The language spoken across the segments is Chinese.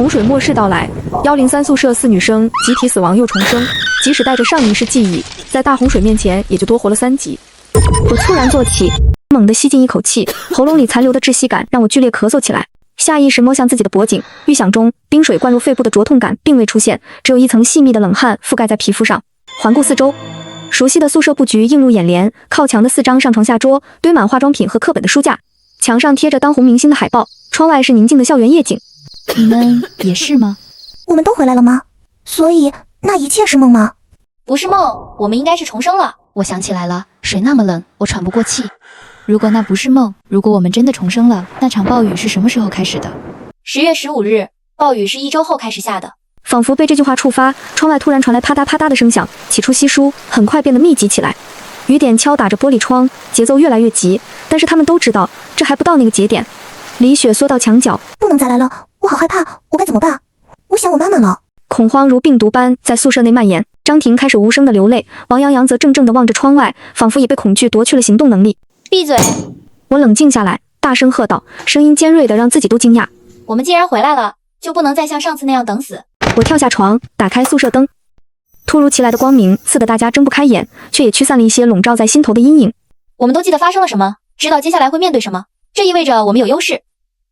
洪水末世到來，103宿舍4女生集體死亡又重生，即使带着上一世记憶，在大洪水面前也就多活了3集。我猝然坐起，猛地吸进一口气，喉嚨裡殘留的窒息感让我剧烈咳嗽起来。下意識摸向自己的脖頸，預想中冰水灌入肺部的灼痛感並未出現，只有一層細密的冷汗覆蓋在皮膚上。環顧四周，熟悉的宿舍布局映入眼簾，靠牆的4張上床下桌，堆滿化妝品和課本的書架，牆上貼着當紅明星的海報，窗外是寧靜的校園夜景。你們也是嗎？我們都回来了吗？所以那一切是夢嗎？不是夢，我們應該是重生了。我想起來了，水那麼冷，我喘不过气。如果那不是夢，如果我们真的重生了，那场暴雨是什么时候開始的？10月15日，暴雨是1周後開始下的。仿佛被這句話觸發，窗外突然傳來啪嗒啪嗒的聲響，起初稀疏，很快變得密集起來。雨點敲打着玻璃窗，節奏越來越急，但是他們都知道，這還不到那個節點。李雪縮到牆角，不能再來了，我好害怕，我該怎麼辦？我想我媽媽了。恐慌如病毒般在宿舍內蔓延，張婷開始無聲地流淚，王洋洋則怔怔地望着窗外，仿佛已被恐懼奪去了行動能力。閉嘴！我冷靜下來，大聲喝道，聲音尖銳的讓自己都驚訝。我們既然回來了，就不能再像上次那樣等死。我跳下床，打開宿舍燈，突如其來的光明刺得大家睜不開眼，卻也驅散了一些籠罩在心頭的陰影。我們都記得發生了什麼，知道接下來會面對什麼，這意味着我們有優勢。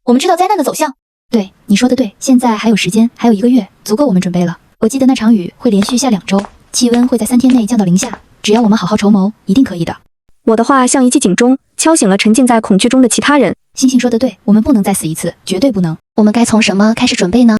我們知道災難的走向。對，你說的對，現在還有時間，還有1個月，足夠我們準備了。我記得那場雨會連續下2周，氣溫會在3天內降到0下，只要我們好好籌謀，一定可以的。我的話像一記警鐘，敲醒了沉浸在恐懼中的其他人。星星說的對，我們不能再死一次，絕對不能。我們該從什麼開始準備呢？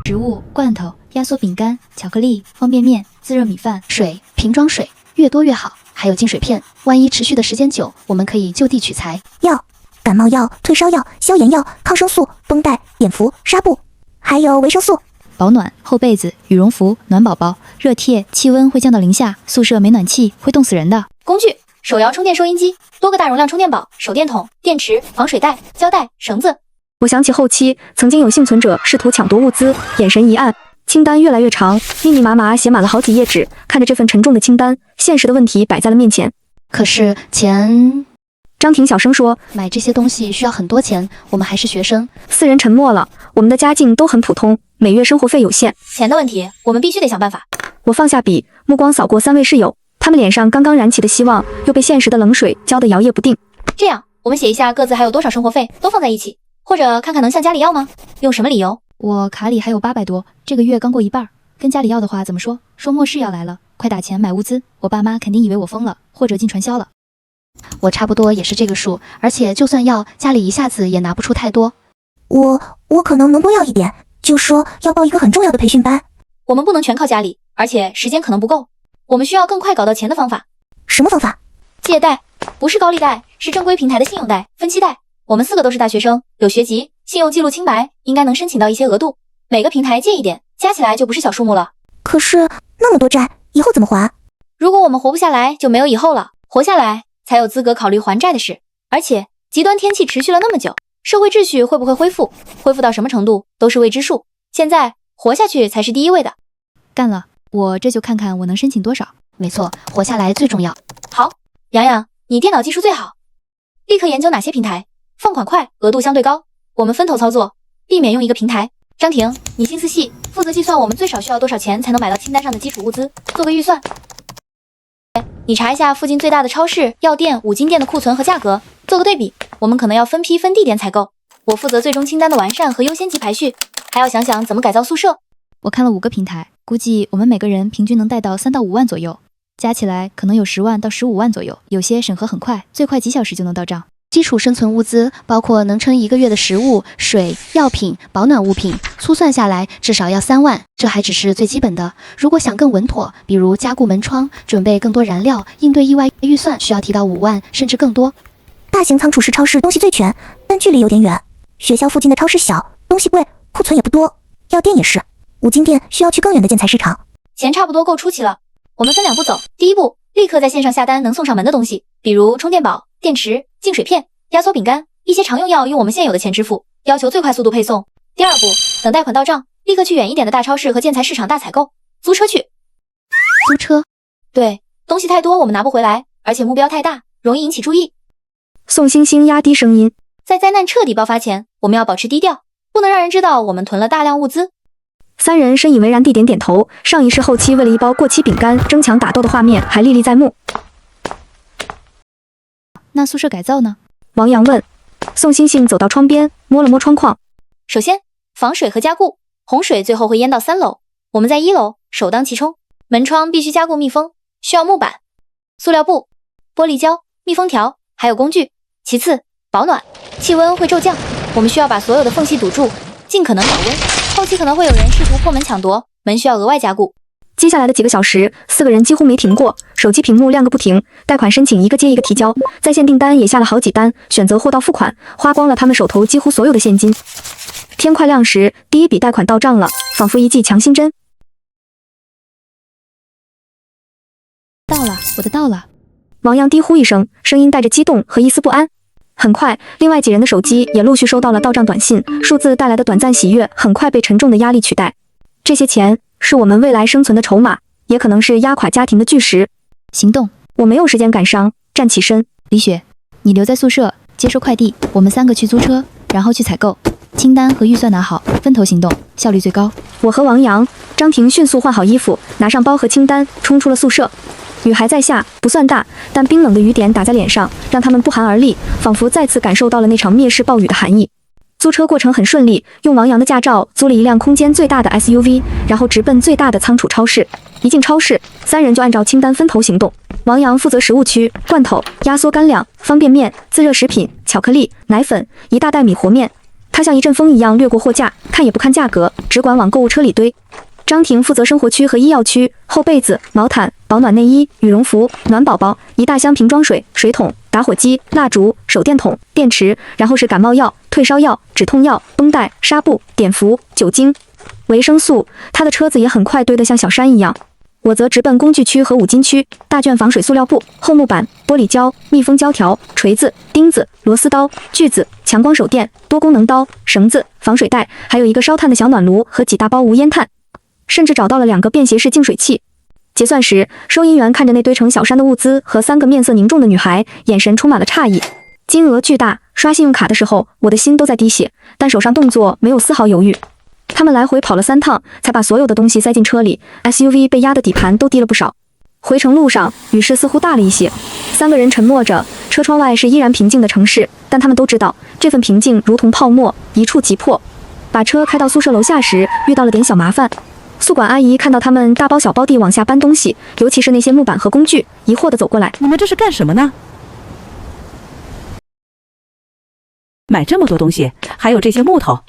食物、罐頭、壓縮餅乾、巧克力、方便麵、自熱米飯、水、瓶裝水，越多越好。還有淨水片，萬一持續的時間久，我們可以就地取材。藥、感冒藥、退燒藥、消炎藥、抗生素、繃帶、碘伏、紗布，還有維生素。保暖、厚被子、羽絨服、暖寶寶、熱貼，氣溫會降到0下，宿舍沒暖氣會凍死人的。工具：手搖充電收音機，多個大容量充電寶、手電筒、電池、防水袋、膠帶、繩子。我想起後期曾經有幸存者試圖搶奪物資，眼神一暗，清單越來越長，密密麻麻寫滿了好幾頁紙。看着這份沉重的清單，現實的問題擺在了面前。可是錢……張婷小聲說，買這些東西需要很多錢，我們還是學生。4人沉默了，我們的家境都很普通，每月生活費有限。錢的問題，我們必須得想辦法。我放下筆，目光掃過3位室友，他們臉上剛剛燃起的希望，又被現實的冷水澆得搖曳不定。這樣，我們寫一下各自還有多少生活費，都放在一起，或者看看能向家裡要嗎？用什麼理由？我卡裡還有800多，這個月剛過一半，跟家裡要的話怎麼說？說末世要來了，快打錢買物資，我爸媽肯定以為我瘋了，或者進傳銷了。我差不多也是這個數，而且就算要，家裡一下子也拿不出太多。我可能多要一點，就說要報一個很重要的培訓班。我們不能全靠家裡，而且時間可能不夠。我們需要更快搞到錢的方法。什麼方法？借貸，不是高利貸，是正規平台的信用貸、分期貸。我們4個都是大學生，有學籍，信用記錄清白，應該能申請到一些額度。每個平台借一點，加起來就不是小數目了。可是那麼多債，以後怎麼還？如果我們活不下來，就沒有以後了。活下來才有資格考慮還債的事。而且極端天氣持續了那麼久，社會秩序會不會恢復？恢復到什麼程度都是未知數。現在活下去才是第一位的。幹了，我這就看看我能申請多少。沒錯，活下來最重要。好，洋洋，你電腦技術最好，立刻研究哪些平台放款快，額度相對高，我們分頭操作，避免用一個平台。張婷，你心思細，負責計算我們最少需要多少錢才能買到清單上的基礎物資，做個預算。你查一下附近最大的超市、藥店、五金店的庫存和價格，做個對比。我們可能要分批分地點採購。我負責最終清單的完善和優先級排序，還要想想怎麼改造宿舍。我看了5個平台，估計我們每個人平均能帶到3到5萬左右，加起來可能有10萬到15萬左右。有些審核很快，最快幾小時就能到賬。基礎生存物資包括能撐1個月的食物、水、藥品、保暖物品，粗算下來至少要3萬，這還只是最基本的。如果想更穩妥，比如加固門窗、準備更多燃料、應對意外，預算需要提到5萬甚至更多。大型倉儲式超市東西最全，但距離有點遠。學校附近的超市小，東西貴，庫存也不多。藥店也是，五金店需要去更遠的建材市場。錢差不多夠出奇了，我們分2步走。第一步，立刻在線上下單能送上門的東西，比如充電寶、電池、淨水片、壓縮餅乾，一些常用藥用我們現有的錢支付，要求最快速度配送。第2步，等貸款到賬，立刻去遠一點的大超市和建材市場大採購，租車去。租車？對，東西太多我們拿不回來，而且目標太大，容易引起注意。宋星星壓低聲音，在災難徹底爆發前，我們要保持低調。不能讓人知道我們囤了大量物資。三人深以為然地點點頭。上一世後期為了一包过期餅乾爭搶打鬥的畫面還歷歷在目。那宿舍改造呢？王陽問。宋星星走到窗邊，摸了摸窗框。首先，防水和加固，洪水最後會淹到3樓，我們在1樓首當其衝。門窗必須加固密封，需要木板、塑料布、玻璃膠、密封條，還有工具。其次，保暖，氣溫會驟降，我們需要把所有的縫隙堵住，盡可能保溫。後期可能會有人試圖破門搶奪，門需要額外加固。接下來的幾個小時，4個人幾乎沒停過，手機屏幕亮個不停，貸款申請一個接一個提交，在線訂單也下了好幾單，選擇貨到付款，花光了他們手頭幾乎所有的現金。天快亮時，第一筆貸款到賬了，仿佛一劑強心針。到了，我的到了。王陽低呼一聲，聲音帶着激動和一絲不安。很快，另外幾人的手機也陸續收到了到賬短信，數字帶來的短暫喜悅很快被沉重的壓力取代。這些錢是我們未來生存的籌碼，也可能是壓垮家庭的巨石。行動！我沒有時間感傷，站起身。李雪，你留在宿舍接收快遞，我們3個去租車，然後去採購。清單和預算拿好，分頭行動，效率最高。我和王陽、張婷迅速換好衣服，拿上包和清單，衝出了宿舍。雨還在下，不算大，但冰冷的雨點打在臉上，讓他們不寒而栗，仿佛再次感受到了那場滅世暴雨的寒意。租車過程很順利，用王陽的駕照租了一輛空間最大的 SUV， 然後直奔最大的倉儲超市。一進超市，3人就按照清單分頭行動。王陽負責食物區，罐頭、壓縮乾糧、方便麵、自熱食品、巧克力、奶粉，一大袋米和面。他像一陣風一樣掠過貨架，看也不看價格，只管往購物車裡堆。張婷負責生活區和醫藥區，厚被子、毛毯、保暖內衣、羽絨服、暖寶寶，一大箱瓶裝水、水桶、打火機、蠟燭、手電筒、電池，然後是感冒藥、退燒藥、止痛藥、繃帶、紗布、碘伏、酒精、維生素。他的車子也很快堆得像小山一樣。我則直奔工具區和五金區，大卷防水塑料布、厚木板、玻璃膠、密封膠條、錘子、釘子、螺絲刀、鋸子、強光手電、多功能刀、繩子、防水袋，還有一個燒炭的小暖爐和幾大包無煙炭，甚至找到了2個便攜式净水器。結算時，收銀員看着那堆成小山的物資和3個面色凝重的女孩，眼神充滿了詫異。金額巨大，刷信用卡的時候，我的心都在滴血，但手上動作沒有絲毫猶豫。他們來回跑了3趟，才把所有的東西塞進車裡。SUV 被壓得底盤都低了不少。回程路上，雨勢似乎大了一些。3個人沉默着，車窗外是依然平靜的城市，但他們都知道，這份平靜如同泡沫，一觸即破。把車開到宿舍樓下時，遇到了點小麻煩。宿管阿姨看到他們大包小包地往下搬東西，尤其是那些木板和工具，疑惑地走過來：“你們這是幹什麼呢？買這麼多東西，還有這些木頭，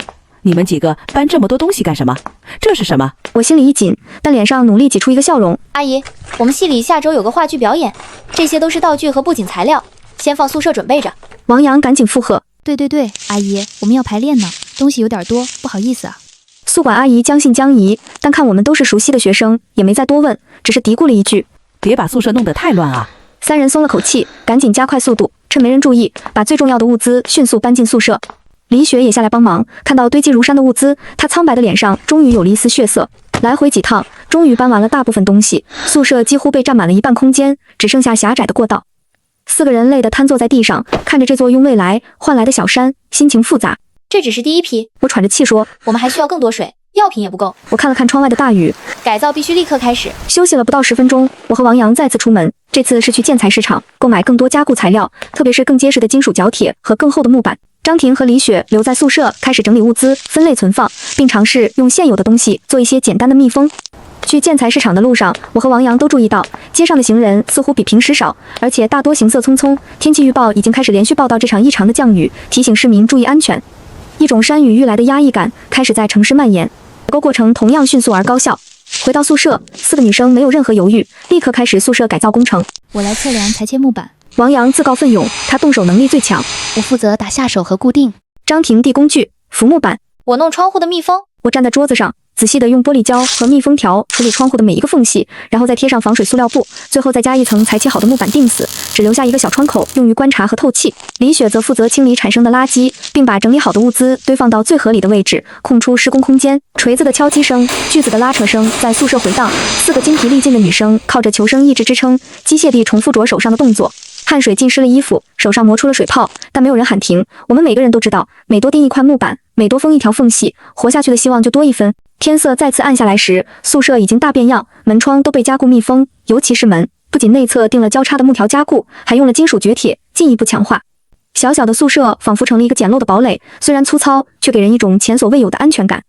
你們幾個搬這麼多東西幹什麼？這是什麼？”我心裡一緊，但臉上努力擠出一個笑容：“阿姨，我們系裡下周有個話劇表演，這些都是道具和布景材料，先放宿舍準備着。”王陽趕緊附和：“对，阿姨，我們要排練呢，東西有點多，不好意思啊。”宿管阿姨將信將疑，但看我們都是熟悉的學生，也沒再多問，只是嘀咕了一句：“別把宿舍弄得太亂啊。”3人鬆了口氣，趕緊加快速度，趁沒人注意，把最重要的物資迅速搬進宿舍。李雪也下來幫忙，看到堆積如山的物資，她蒼白的臉上終於有了一絲血色。來回幾趟，終於搬完了大部分東西，宿舍幾乎被占滿了一半空間，只剩下狹窄的過道。4個人累得癱坐在地上，看着這座用未來換來的小山，心情複雜。這只是第一批，我喘着氣說，我們還需要更多水，藥品也不夠。我看了看窗外的大雨，改造必須立刻開始。休息了不到10分鐘，我和王陽再次出門，這次是去建材市場購買更多加固材料，特別是更結實的金屬角鐵和更厚的木板。張婷和李雪留在宿舍，開始整理物資，分類存放，並嘗試用現有的東西做一些簡單的密封。去建材市場的路上，我和王陽都注意到，街上的行人似乎比平時少，而且大多行色匆匆。天氣預報已經開始連續報道這場異常的降雨，提醒市民注意安全。一種山雨欲來的壓抑感開始在城市蔓延，採購過程同樣迅速而高效。回到宿舍，4個女生沒有任何猶豫，立刻開始宿舍改造工程。我來測量裁切木板。王陽自告奮勇，他動手能力最強。我負責打下手和固定。張婷遞工具，浮木板。我弄窗戶的密封。我站在桌子上，仔細地用玻璃膠和密封條處理窗戶的每一個縫隙，然後再貼上防水塑料布，最後再加一層裁切好的木板釘死，只留下一個小窗口用於觀察和透氣。李雪則負責清理產生的垃圾，並把整理好的物資堆放到最合理的位置，空出施工空間。錘子的敲擊聲，鋸子的拉扯聲在宿舍回盪。4個精疲力盡的女生靠着求生意志支撐，機械地重複着手上的動作。汗水浸濕了衣服，手上磨出了水泡，但沒有人喊停。我們每個人都知道，每多釘一塊木板，每多封一條縫隙，活下去的希望就多一分。天色再次暗下來時，宿舍已經大變樣，門窗都被加固密封，尤其是門，不僅內側釘了交叉的木條加固，還用了金屬絕鐵進一步強化。小小的宿舍仿佛成了一個簡陋的堡壘，雖然粗糙，卻給人一種前所未有的安全感。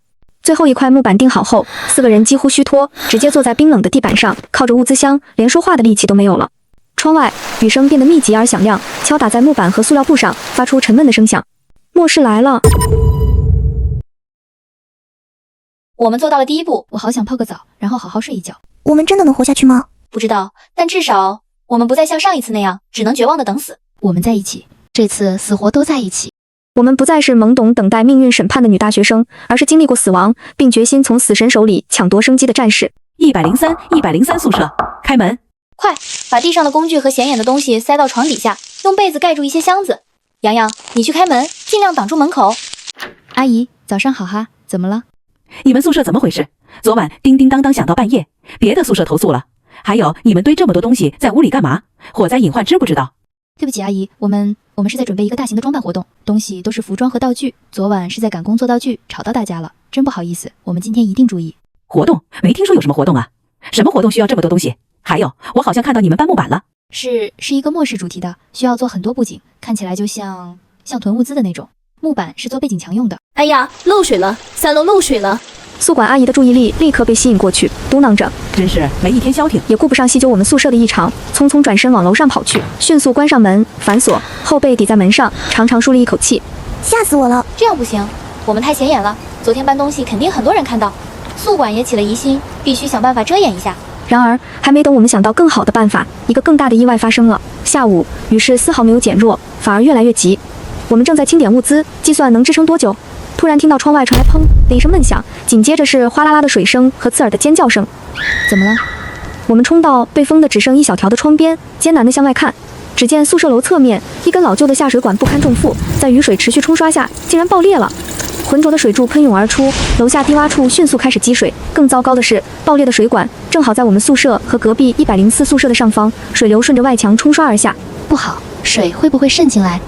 最後一塊木板釘好後，4個人幾乎虛脫，直接坐在冰冷的地板上，靠着物資箱，連說話的力氣都沒有了。窗外雨聲變得密集而響亮，敲打在木板和塑料布上，發出沉悶的聲響。末世來了。我們做到了第一步，我好想泡個澡，然後好好睡一覺。我們真的能活下去嗎？不知道，但至少我們不再像上一次那樣，只能絕望的等死。我们在一起，這次死活都在一起。我們不再是懵懂等待命運審判的女大學生，而是經歷過死亡，並決心從死神手裡搶奪生機的戰士。103宿舍，開門！快，把地上的工具和顯眼的東西塞到床底下，用被子蓋住一些箱子。洋洋，你去開門，盡量擋住門口。阿姨，早上好哈，怎麼了？你們宿舍怎麼回事？昨晚叮叮當當響到半夜，別的宿舍投訴了。還有，你們堆這麼多東西在屋裡幹嘛？火災隱患知不知道？對不起，阿姨，我們是在準備一個大型的裝扮活動，東西都是服裝和道具。昨晚是在趕工做道具，吵到大家了，真不好意思。我們今天一定注意。活動？沒聽說有什麼活動啊？什麼活動需要這麼多東西？還有，我好像看到你們搬木板了。是一個末世主題的，需要做很多布景，看起來就像囤物資的那種。木板是做背景牆用的。哎呀，漏水了，3樓漏水了。宿管阿姨的注意力立刻被吸引過去，嘟囔着：“真是沒一天消停。”也顧不上細究我們宿舍的異常，匆匆轉身往樓上跑去，迅速關上門，反鎖，後背抵在門上，長長舒了一口氣。嚇死我了！這樣不行，我們太顯眼了，昨天搬東西肯定很多人看到。宿管也起了疑心，必須想辦法遮掩一下。然而，還沒等我們想到更好的辦法，一個更大的意外發生了。下午，雨勢絲毫沒有減弱，反而越來越急。我們正在清點物資，計算能支撐多久。突然聽到窗外傳來砰的一聲悶響，緊接着是嘩啦啦的水聲和刺耳的尖叫聲。怎麼了？我們衝到被封得只剩一小條的窗邊，艱難地向外看。只見宿舍樓側面一根老舊的下水管不堪重負，在雨水持續沖刷下，竟然爆裂了。渾濁的水柱噴湧而出，樓下低洼處迅速開始積水。更糟糕的是，爆裂的水管正好在我們宿舍和隔壁104宿舍的上方，水流順着外牆沖刷而下。不好，水會不會滲進來？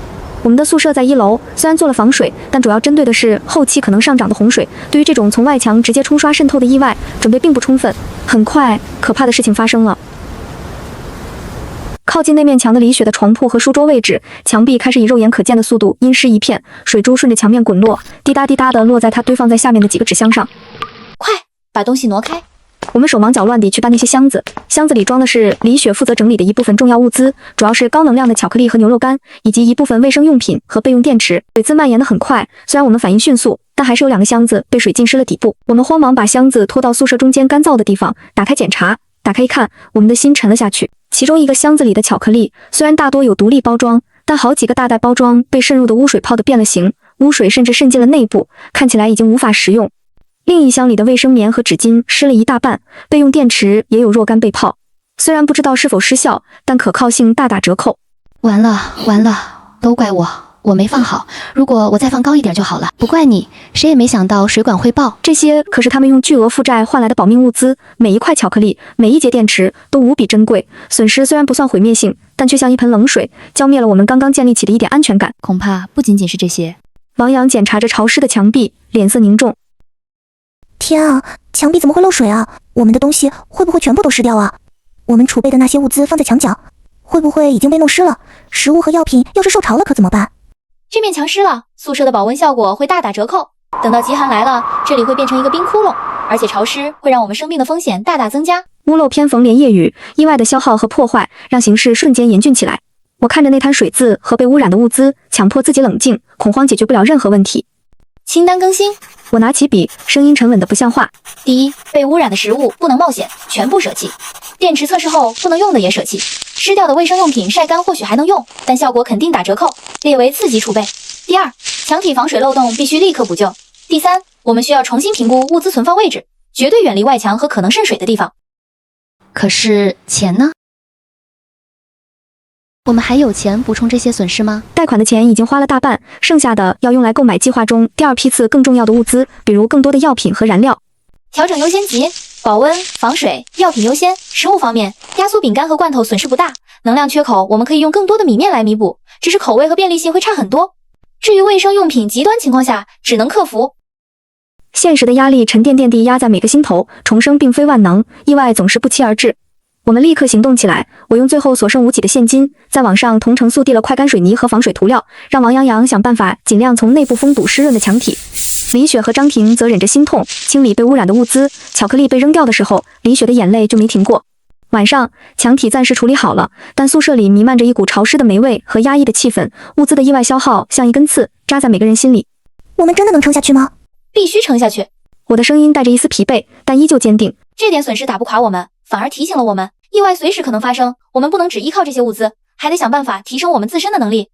我們的宿舍在1樓，雖然做了防水，但主要針對的是後期可能上漲的洪水。對於這種從外牆直接沖刷滲透的意外，準備並不充分。很快，可怕的事情發生了。靠近那面牆的李雪的床鋪和書桌位置，牆壁開始以肉眼可見的速度陰濕一片，水珠順着牆面滾落，滴答滴答地落在它堆放在下面的幾個紙箱上。快，把東西挪開！我們手忙腳亂地去搬那些箱子，箱子裡裝的是李雪負責整理的一部分重要物資，主要是高能量的巧克力和牛肉乾，以及一部分衛生用品和備用電池。水漬蔓延得很快，雖然我們反應迅速，但還是有2個箱子被水浸濕了底部。我們慌忙把箱子拖到宿舍中間乾燥的地方，打開檢查。打開一看，我們的心沉了下去。其中一個箱子裡的巧克力雖然大多有獨立包裝，但好幾個大袋包裝被滲入的污水泡得變了形，污水甚至滲進了內部，看起來已經無法食用。另一箱裡的衛生棉和紙巾濕了一大半，備用電池也有若干被泡。雖然不知道是否失效，但可靠性大打折扣。完了，都怪我沒放好，如果我再放高一點就好了。不怪你，誰也沒想到水管會爆。這些可是他們用巨額負債換來的保命物資，每一塊巧克力，每一節電池都無比珍貴。損失雖然不算毀滅性，但卻像一盆冷水，澆滅了我們剛剛建立起的一點安全感。恐怕不僅僅是這些。王陽檢查着潮濕的牆壁，臉色凝重。天啊，牆壁怎麼會漏水啊？我們的東西會不會全部都濕掉啊？我們儲備的那些物資放在牆角，會不會已經被弄濕了？食物和藥品要是受潮了可怎麼辦？這面牆濕了，宿舍的保溫效果會大打折扣。等到極寒來了，這裡會變成一個冰窟窿，而且潮濕會讓我們生病的風險大大增加。屋漏偏逢連夜雨，意外的消耗和破壞讓形勢瞬間嚴峻起來。我看着那灘水漬和被污染的物資，強迫自己冷靜，恐慌解決不了任何問題。清單更新。我拿起筆，聲音沉穩得不像話。第一，被污染的食物不能冒險，全部捨棄。電池測試後不能用的也捨棄。濕掉的衛生用品曬乾或許還能用，但效果肯定打折扣，列為次級儲備。第二，牆體防水漏洞必須立刻補救。第三，我們需要重新評估物資存放位置，絕對遠離外牆和可能滲水的地方。可是錢呢？我們還有錢補充這些損失嗎？貸款的錢已經花了大半，剩下的要用來購買計劃中第2批次更重要的物資，比如更多的藥品和燃料。調整優先級，保溫、防水、藥品優先。食物方面，壓縮餅乾和罐頭損失不大，能量缺口我們可以用更多的米麵來彌補，只是口味和便利性會差很多。至於衛生用品極端情況下，只能克服。現實的壓力沉甸甸地壓在每個心頭，重生並非萬能，意外總是不期而至。我們立刻行動起來，我用最後所剩無幾的现金，在网上同城速遞了快干水泥和防水涂料，讓王洋洋想辦法盡量從內部封堵濕潤的牆體。李雪和張婷則忍着心痛，清理被污染的物資。巧克力被扔掉的時候，李雪的眼淚就沒停過。晚上，牆體暫時處理好了，但宿舍裡彌漫着一股潮濕的霉味和壓抑的氣氛，物資的意外消耗像一根刺，扎在每個人心裡。我们真的能撐下去嗎？必須撐下去。我的聲音帶着一絲疲憊，但依舊堅定。這點損失打不垮我們，反而提醒了我們，意外隨時可能發生，我們不能只依靠這些物資，還得想辦法提升我們自身的能力。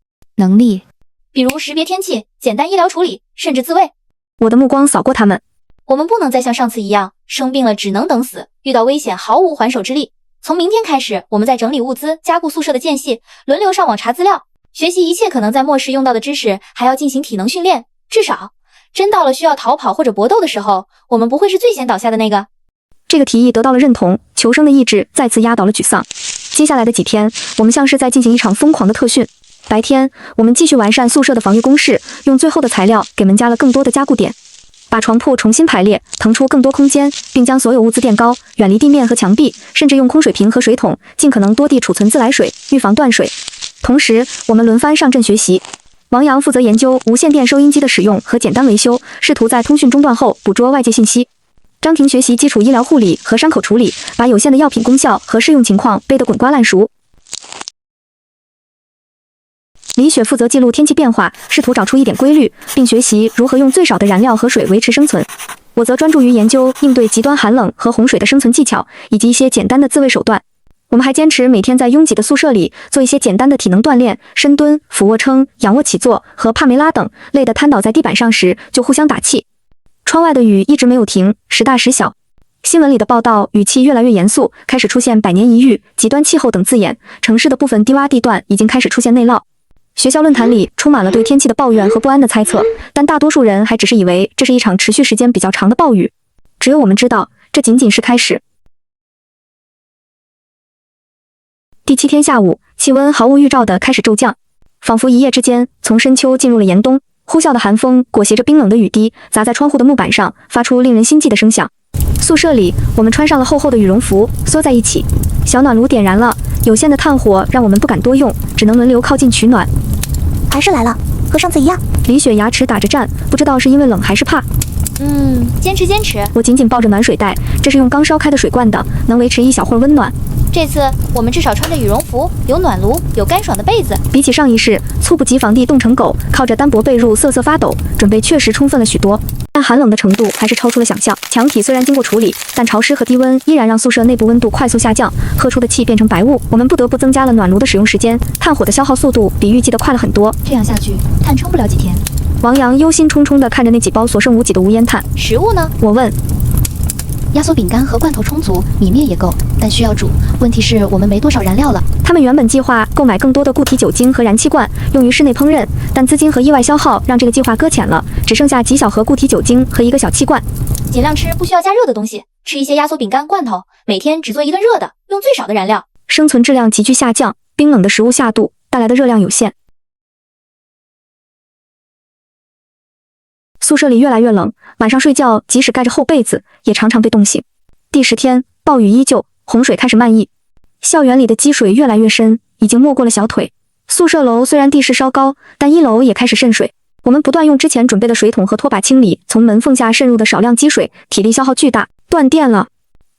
比如識別天氣、簡單醫療處理，甚至自衛。我的目光掃過他們。我們不能再像上次一樣，生病了只能等死，遇到危險毫無還手之力。從明天開始，我們在整理物資、加固宿舍的間隙，輪流上網查資料，學習一切可能在末世用到的知識，還要進行體能訓練。至少，真到了需要逃跑或者搏鬥的時候，我們不會是最先倒下的那個。這個提議得到了認同，求生的意志再次壓倒了沮喪。接下來的幾天，我們像是在進行一場瘋狂的特訓。白天，我們繼續完善宿舍的防禦工事，用最後的材料給門加了更多的加固點，把床鋪重新排列，騰出更多空間，並將所有物資墊高，遠離地面和牆壁，甚至用空水瓶和水桶，盡可能多地儲存自來水，預防斷水。同時，我們輪番上陣學習。王陽負責研究無線電收音機的使用和簡單維修，試圖在通訊中斷後捕捉外界信息。張婷學習基礎醫療護理和傷口處理，把有限的藥品功效和適用情況背得滾瓜爛熟。李雪負責記錄天氣變化，試圖找出一點規律，並學習如何用最少的燃料和水維持生存。我則專注於研究應對極端寒冷和洪水的生存技巧，以及一些簡單的自衛手段。我們還堅持每天在擁擠的宿舍裡做一些簡單的體能鍛鍊，深蹲、俯臥撐、仰臥起坐和帕梅拉等，累得癱倒在地板上時就互相打氣。窗外的雨一直沒有停，時大時小。新聞裡的報道語氣越來越嚴肅，開始出現百年一遇、極端氣候等字眼。城市的部分低洼地段已經開始出現內澇。學校論壇裡充滿了對天氣的抱怨和不安的猜測，但大多數人還只是以為這是一場持續時間比較長的暴雨。只有我們知道，這僅僅是開始。第7天下午，氣溫毫無預兆地開始驟降，仿佛一夜之間從深秋進入了嚴冬。呼嘯的寒風裹挾着冰冷的雨滴，砸在窗戶的木板上，發出令人心悸的聲響。宿舍裡，我們穿上了厚厚的羽絨服，縮在一起。小暖爐點燃了，有限的炭火讓我們不敢多用，只能輪流靠近取暖。還是來了，和上次一樣。李雪牙齒打着戰，不知道是因為冷還是怕。堅持堅持。我緊緊抱着暖水袋，這是用剛燒開的水灌的，能維持一小會兒溫暖。這次我們至少穿着羽絨服，有暖爐，有乾爽的被子。比起上一世，猝不及防地凍成狗，靠着單薄被褥瑟瑟發抖，準備確實充分了許多。但寒冷的程度還是超出了想象。牆體雖然經過處理，但潮濕和低溫依然讓宿舍內部溫度快速下降，喝出的氣變成白霧。我們不得不增加了暖爐的使用時間，炭火的消耗速度比預計的快了很多。這樣下去，炭撐不了幾天。王陽憂心忡忡地看着那幾包所剩無幾的無煙炭。食物呢？我問。壓縮餅乾和罐頭充足，米麵也夠，但需要煮。問題是我們沒多少燃料了。他們原本計劃購買更多的固體酒精和燃氣罐，用於室內烹飪，但資金和意外消耗讓這個計劃擱淺了，只剩下幾小盒固體酒精和一個小氣罐。盡量吃不需要加熱的東西，吃一些壓縮餅乾、罐頭，每天只做一頓熱的，用最少的燃料。生存質量急劇下降，冰冷的食物下肚帶來的熱量有限。宿舍裡越來越冷，晚上睡覺即使蓋着厚被子，也常常被凍醒。第10天，暴雨依舊，洪水開始漫溢，校園裡的積水越來越深，已經沒過了小腿。宿舍樓雖然地勢稍高，但1樓也開始滲水。我們不斷用之前準備的水桶和拖把清理從門縫下滲入的少量積水，體力消耗巨大。斷電了，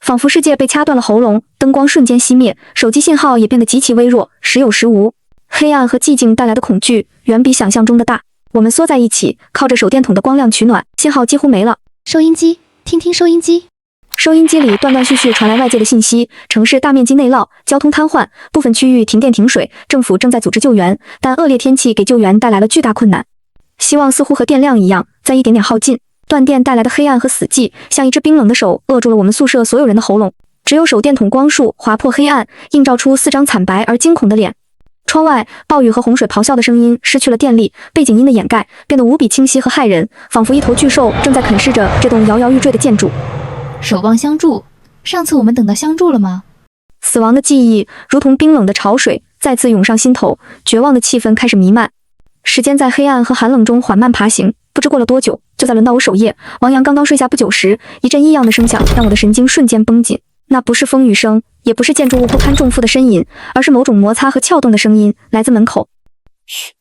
仿佛世界被掐斷了喉嚨，燈光瞬間熄滅，手機信號也變得極其微弱，時有時無。黑暗和寂靜帶來的恐懼遠比想象中的大。我們縮在一起，靠着手電筒的光亮取暖，信號幾乎沒了。收音機，聽聽收音機。收音機裡斷斷續續傳來外界的信息，城市大面積內澇，交通癱瘓，部分區域停電停水，政府正在組織救援，但惡劣天氣給救援帶來了巨大困難。希望似乎和電量一樣，在一點點耗盡。斷電帶來的黑暗和死寂，像一隻冰冷的手扼住了我們宿舍所有人的喉嚨。只有手電筒光束劃破黑暗，映照出4張慘白而驚恐的臉。窗外，暴雨和洪水咆哮的聲音失去了電力，背景音的掩蓋變得無比清晰和駭人，仿佛一頭巨獸正在啃噬着這棟搖搖欲墜的建築。守望相助，上次我們等到相助了嗎？死亡的記憶如同冰冷的潮水再次湧上心頭，絕望的氣氛開始彌漫。時間在黑暗和寒冷中緩慢爬行，不知過了多久，就在輪到我守夜。王陽剛剛睡下不久時，一陣異樣的聲響讓我的神經瞬間繃緊。那不是風雨聲，也不是建築物不堪重負的呻吟，而是某種摩擦和撬动的聲音，来自门口。噓！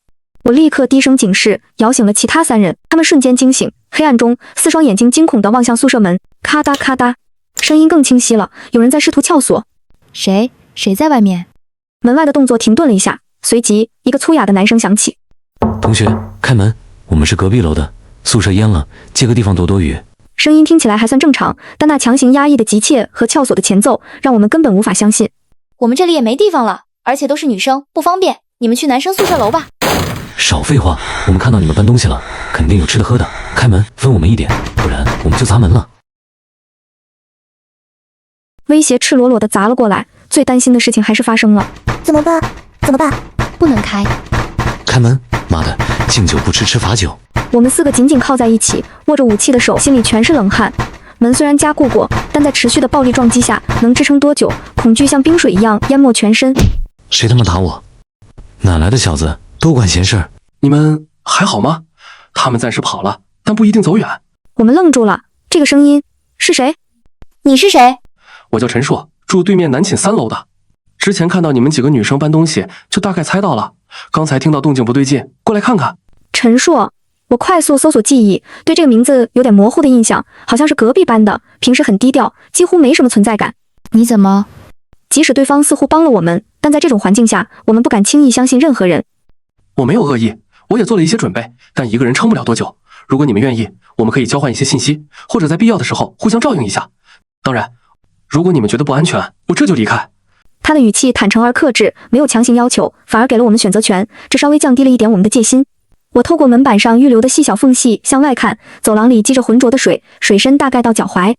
我立刻低聲警示，搖醒了其他3人，他們瞬間驚醒。黑暗中，4雙眼睛驚恐地望向宿舍門，咔嗒咔嗒，聲音更清晰了，有人在試圖撬鎖。誰在外面？门外的动作停頓了一下，隨即一個粗啞的男声響起：“同學，開門，我們是隔壁樓的，宿舍淹了，借個地方躲躲雨。”聲音聽起來還算正常，但那強行壓抑的急切和撬鎖的前奏，讓我們根本無法相信。我們這裡也沒地方了，而且都是女生，不方便。你們去男生宿舍樓吧。少廢話，我們看到你們搬東西了，肯定有吃的喝的，開門分我們一點，不然我們就砸門了。威脅赤裸裸地砸了過來，最擔心的事情還是發生了。怎麼辦？怎么辦？不能開。開門！媽的，敬酒不吃吃罰酒。我們4個緊緊靠在一起，握着武器的手心裡全是冷汗。門雖然加固過，但在持續的暴力撞擊下，能支撐多久？恐懼像冰水一樣淹沒全身。誰他媽打我？哪來的小子，都管閒事。你們還好嗎？他們暫時跑了，但不一定走遠。我們愣住了，這個聲音是誰？你是誰？我叫陈硕，住對面南寢3樓的。之前看到你們幾個女生搬東西，就大概猜到了。剛才聽到動靜不對勁，過來看看。陳碩，我快速搜索記憶，對這個名字有點模糊的印象，好像是隔壁班的，平時很低調，幾乎沒什麼存在感。你怎麼？即使對方似乎幫了我們，但在這種環境下，我們不敢輕易相信任何人。我沒有惡意，我也做了一些準備，但一個人撐不了多久。如果你們願意，我們可以交換一些信息，或者在必要的時候互相照應一下。當然，如果你們覺得不安全，我這就離開。他的語氣坦誠而克制，沒有強行要求，反而給了我們選擇權，這稍微降低了一點我們的戒心。我透過門板上預留的細小縫隙向外看，走廊裡積着渾濁的水，水深大概到腳踝。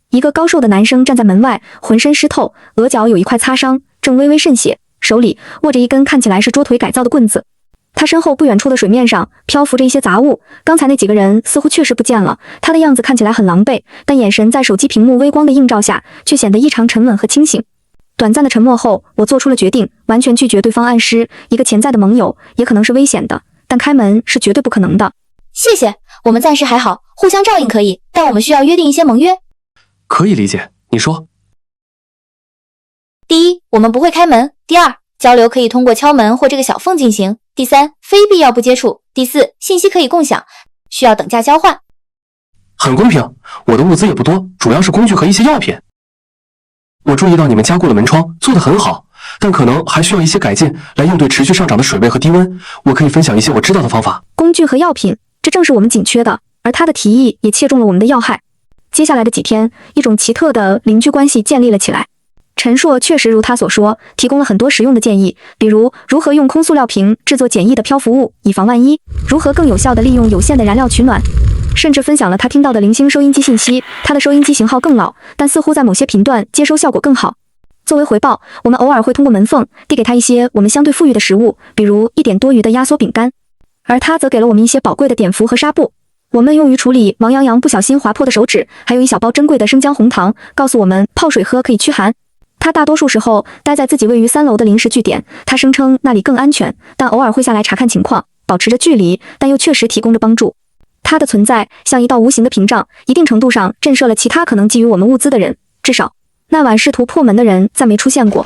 一個高瘦的男生站在門外，渾身濕透，額角有一塊擦傷，正微微滲血，手裡握着一根看起來是桌腿改造的棍子。他身後不遠處的水面上漂浮着一些雜物，剛才那幾個人似乎確實不見了。他的樣子看起來很狼狽，但眼神在手機屏幕微光的映照下，卻顯得異常沉穩和清醒。短暫的沉默後，我做出了決定，完全拒絕對方暗示一個潛在的盟友，也可能是危險的，但開門是絕對不可能的。謝謝，我們暫時還好，互相照應可以，但我們需要約定一些盟約。可以理解，你說。第一，我們不會開門；第二，交流可以通過敲門或這個小縫進行；第三，非必要不接觸；第四，信息可以共享，需要等價交換。很公平，我的物資也不多，主要是工具和一些藥品。我注意到你們加固了门窗，做得很好，但可能還需要一些改进來應對持續上漲的水位和低溫。我可以分享一些我知道的方法。工具和藥品，這正是我們緊缺的，而他的提議也切中了我們的要害。接下來的幾天，一種奇特的鄰居關係建立了起來。陳碩確實如他所說，提供了很多實用的建議，比如如何用空塑料瓶制作簡易的漂浮物，以防萬一；如何更有效地利用有限的燃料取暖。甚至分享了他听到的零星收音機信息，他的收音機型號更老，但似乎在某些頻段接收效果更好。作為回報，我們偶爾會通過門縫遞給他一些我們相對富裕的食物，比如一點多餘的壓縮餅乾，而他則給了我們一些寶貴的碘伏和紗布，我們用於處理王洋洋不小心劃破的手指，還有一小包珍貴的生薑紅糖，告訴我們泡水喝可以驅寒。他大多數時候待在自己位於3樓的臨時據點，他聲稱那裡更安全，但偶爾會下來查看情況，保持着距離，但又確實提供着幫助。他的存在像一道无形的屏障，一定程度上震懾了其他可能覬覦我們物資的人，至少那晚試圖破門的人再沒出現過。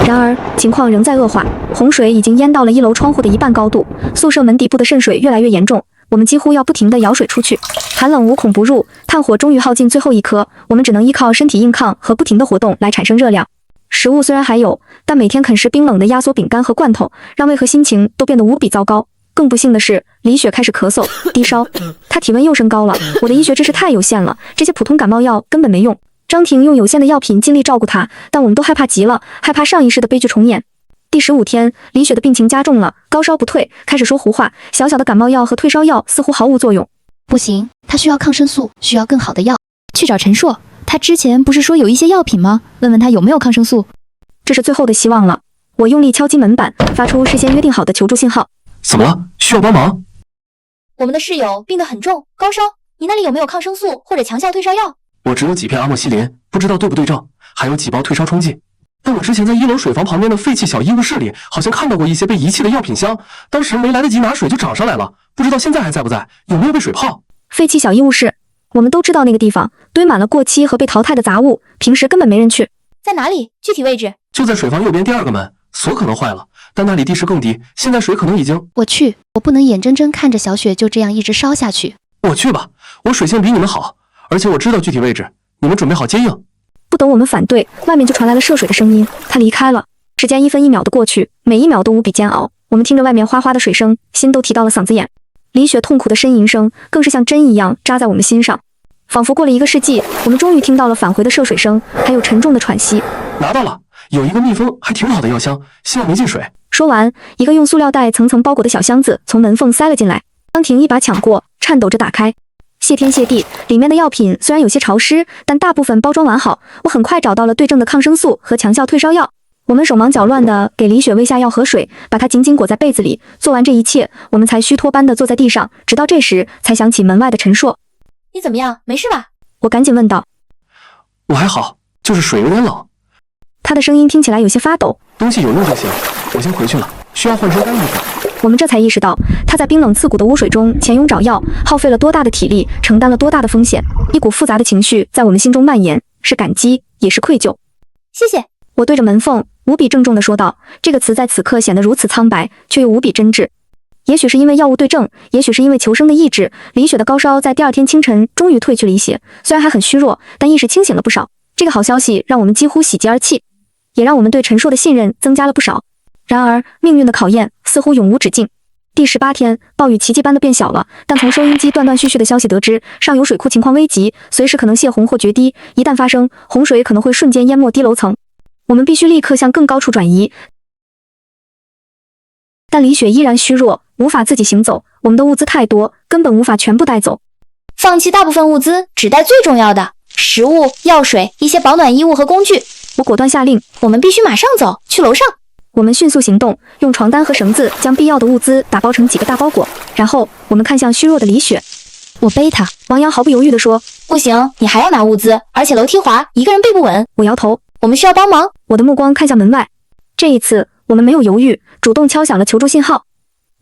然而情況仍在惡化，洪水已經淹到了1樓窗戶的一半高度，宿舍門底部的滲水越來越嚴重，我們幾乎要不停地舀水出去。寒冷無孔不入，炭火終於耗盡最後一顆，我們只能依靠身體硬抗和不停的活動來產生熱量。食物雖然還有，但每天啃食冰冷的壓縮餅乾和罐頭，讓胃和心情都變得無比糟糕。更不幸的是，李雪開始咳嗽、低燒，她體溫又升高了。我的醫學知識太有限了，這些普通感冒藥根本沒用。張婷用有限的藥品盡力照顧她，但我們都害怕極了，害怕上一世的悲劇重演。第15天，李雪的病情加重了，高燒不退，開始說胡話。小小的感冒藥和退燒藥似乎毫無作用。不行，她需要抗生素，需要更好的藥。去找陳碩，他之前不是說有一些藥品嗎？問問他有沒有抗生素。這是最後的希望了。我用力敲擊門板，發出事先約定好的求助信號。怎麼了？需要幫忙？我們的室友病得很重，高燒，你那裡有沒有抗生素或者強效退燒藥？我只有幾片阿莫西林，不知道對不对症，還有幾包退燒沖劑。但我之前在1樓水房旁邊的廢棄小醫務室裡，好像看到過一些被遺棄的藥品箱，當時沒來得及拿水就漲上來了，不知道現在還在不在，有沒有被水泡？廢棄小醫務室，我們都知道那個地方堆滿了過期和被淘汰的雜物，平時根本沒人去。在哪裡？具體位置？就在水房右邊第2個門，鎖可能壞了，但那裡地勢更低，現在水可能已經……我去，我不能眼睜睜看着小雪就這樣一直燒下去。我去吧，我水性比你們好，而且我知道具體位置，你們準備好接應。不等我們反對，外面就傳來了涉水的聲音。他離開了，時間1分1秒的過去，每一秒都無比煎熬。我們聽着外面哗哗的水聲，心都提到了嗓子眼。李雪痛苦的呻吟聲更是像針一樣扎在我們心上，仿佛過了1個世紀，我們終於聽到了返回的涉水聲，還有沉重的喘息。拿到了，有一個密封還挺好的藥箱，希望没进水。說完，一個用塑料袋层层包裹的小箱子從門縫塞了進來。張婷一把搶過，顫抖着打開。謝天謝地，裡面的藥品雖然有些潮濕，但大部分包装完好。我很快找到了对症的抗生素和强效退燒藥。我們手忙腳亂地給李雪餵下藥和水，把她緊緊裹在被子裡。做完這一切，我們才虛脫般地坐在地上，直到這時才想起门外的陳碩。你怎麼樣？沒事吧？我趕緊問道。我還好，就是水有點冷。他的聲音聽起來有些發抖。東西有用就行，我先回去了，需要換身干衣服。我们这才意識到，他在冰冷刺骨的污水中潛泳找藥，耗費了多大的體力，承擔了多大的風險。一股複雜的情緒在我們心中蔓延，是感激，也是愧疚。謝謝。我對着門縫無比鄭重地說道，這個詞在此刻顯得如此蒼白，卻又無比真摯。也許是因為藥物對症，也許是因為求生的意志，李雪的高燒在第2天清晨終於退去了一些，雖然還很虛弱，但意識清醒了不少。這個好消息讓我們幾乎喜極而泣，也讓我們對陳碩的信任增加了不少。然而，命運的考驗似乎永無止境。第18天，暴雨奇蹟般的變小了，但從收音機斷斷續續的消息得知，上游水庫情況危急，隨時可能洩洪或決堤。一旦發生，洪水可能會瞬間淹沒低樓層，我們必須立刻向更高處轉移。但李雪依然虛弱，無法自己行走，我們的物資太多，根本無法全部帶走。放棄大部分物資，只帶最重要的食物、藥水、一些保暖衣物和工具。我果斷下令，我們必須馬上走，去樓上。我們迅速行動，用床單和繩子將必要的物資打包成幾個大包裹，然後我們看向虛弱的李雪。我背她。王陽毫不猶豫地說，不行，你還要拿物資，而且樓梯滑，一個人背不穩。我搖頭，我們需要幫忙。我的目光看向門外，這一次我們沒有猶豫，主動敲響了求助信號。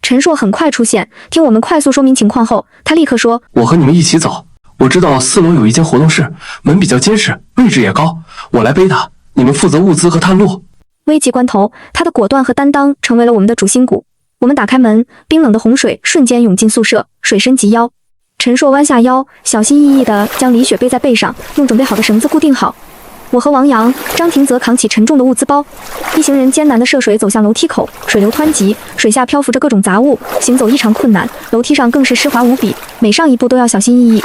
陳碩很快出現，聽我們快速說明情況後，他立刻說，我和你們一起走，我知道4樓有一間活動室，門比較結實，位置也高，我來背它，你們負責物資和探路。危急關頭，他的果斷和擔當成為了我們的主心骨。我們打開門，冰冷的洪水瞬間湧進宿舍，水深及腰。陳碩彎下腰，小心翼翼地將李雪背在背上，用準備好的繩子固定好。我和王陽、張婷則扛起沉重的物資包，一行人艱難地涉水走向樓梯口。水流湍急，水下漂浮着各種雜物，行走異常困難，樓梯上更是濕滑無比，每上一步都要小心翼翼。